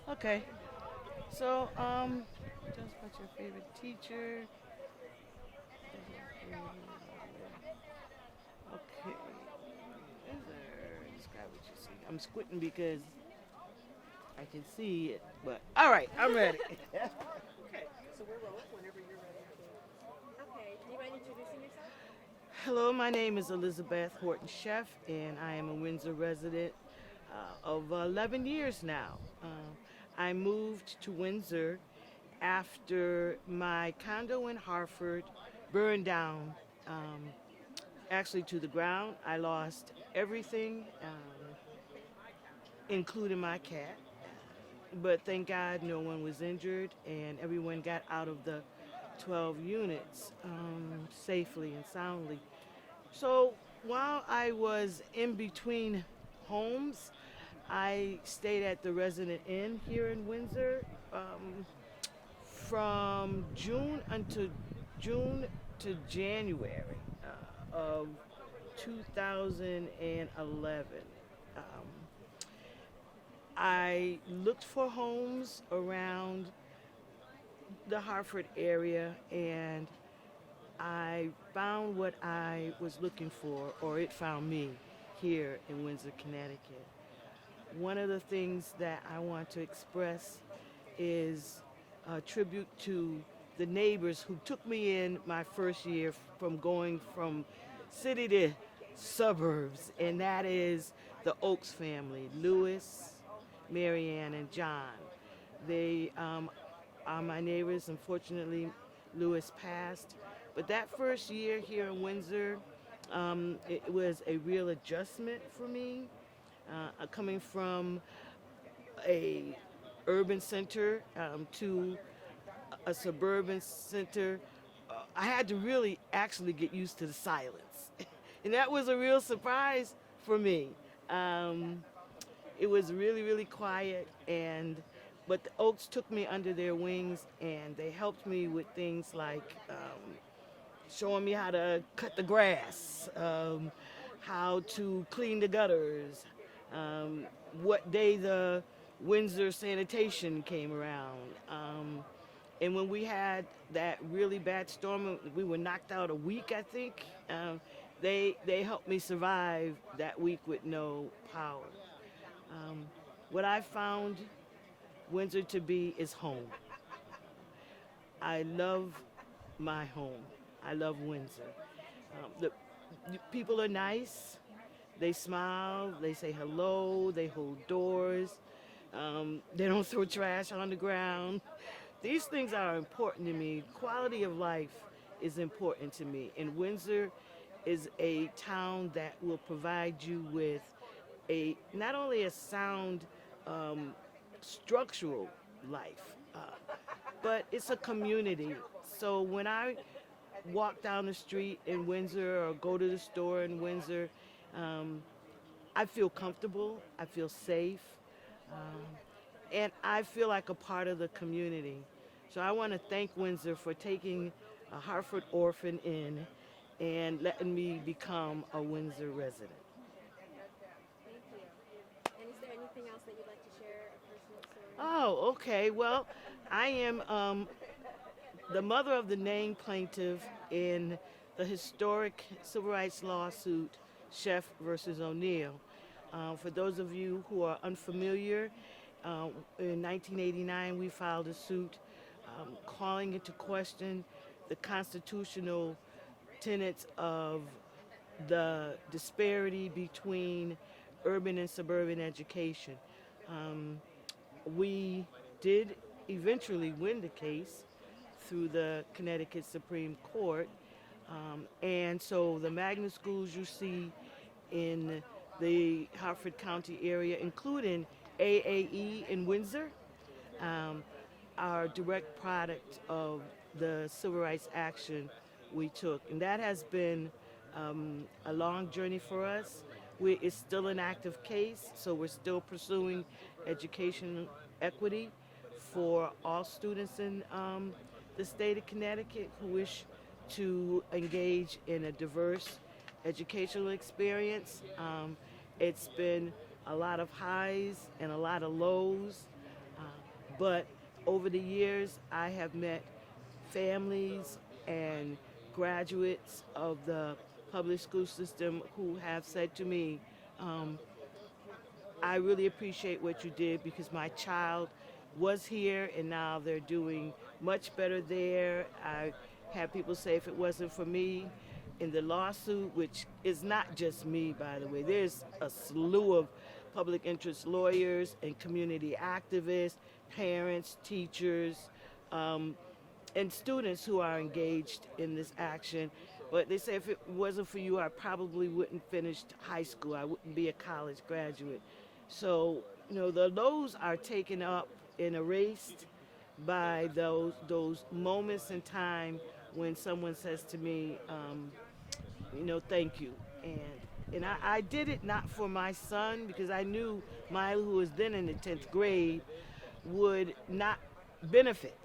Okay. So, tell us about your favorite teacher. Okay. Describe what you see. I'm squinting because I can see it, but all right, I'm ready. Hello, my name is Elizabeth Horton Sheff, and I am a Windsor resident of 11 years now. I moved to Windsor after my condo in Hartford burned down, actually to the ground. I lost everything, including my cat. But thank God no one was injured and everyone got out of the 12 units safely and soundly. So while I was in between homes, I stayed at the Resident Inn here in Windsor from June to January of 2011. Um, I looked for homes around the Hartford area and I found what I was looking for, or it found me here in Windsor, Connecticut. One of the things that I want to express is a tribute to the neighbors who took me in my first year from going from city to suburbs, and that is the Oaks family, Lewis, Marianne, and John. They are my neighbors. Unfortunately, Lewis passed. But that first year here in Windsor, it was a real adjustment for me, coming from a urban center to a suburban center. I had to really actually get used to the silence, and that was a real surprise for me. Um, it was really, really quiet, and but the Oaks took me under their wings, and they helped me with things like showing me how to cut the grass, how to clean the gutters, what day the Windsor sanitation came around. And when we had that really bad storm, we were knocked out a week, I think. They helped me survive that week with no power. Um, what I found Windsor to be is home. I love my home. I love Windsor. The people are nice. They smile. They say hello. They hold doors. They don't throw trash on the ground. These things are important to me. Quality of life is important to me. And Windsor is a town that will provide you with a not only a sound structural life, but it's a community. So when I walk down the street in Windsor or go to the store in Windsor, um, I feel comfortable, I feel safe, um, and I feel like a part of the community. So I want to thank Windsor for taking a Hartford orphan in and letting me become a Windsor resident. Oh, okay. Well, I am the mother of the named plaintiff in the historic civil rights lawsuit, Sheff versus O'Neill. For those of you who are unfamiliar, in 1989 we filed a suit calling into question the constitutional tenets of the disparity between urban and suburban education. Um, we did eventually win the case through the Connecticut Supreme Court. And so the magnet schools you see in the Hartford County area, including AAE in Windsor, um, are a direct product of the civil rights action we took. And that has been a long journey for us. It's still an active case, so we're still pursuing education equity for all students in the state of Connecticut who wish to engage in a diverse educational experience. It's been a lot of highs and a lot of lows. Uh, but over the years, I have met families and graduates of the public school system who have said to me, um, I really appreciate what you did because my child was here and now they're doing much better there. I had people say if it wasn't for me in the lawsuit, which is not just me, by the way, there's a slew of public interest lawyers and community activists, parents, teachers, um, and students who are engaged in this action. But they say if it wasn't for you, I probably wouldn't finish high school. I wouldn't be a college graduate. So, the lows are taken up and erased by those moments in time when someone says to me, thank you. And I did it not for my son because I knew Milo, who was then in the 10th grade, would not benefit,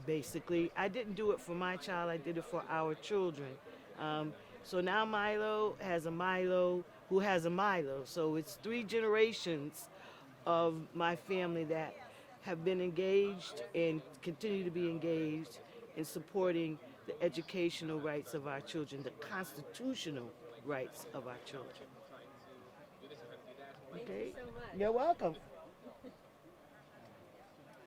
basically. I didn't do it for my child, I did it for our children. So now Milo has a Milo who has a Milo. So it's 3 generations of my family that have been engaged and continue to be engaged in supporting the educational rights of our children, the constitutional rights of our children. Thank Okay? you so much. You're welcome.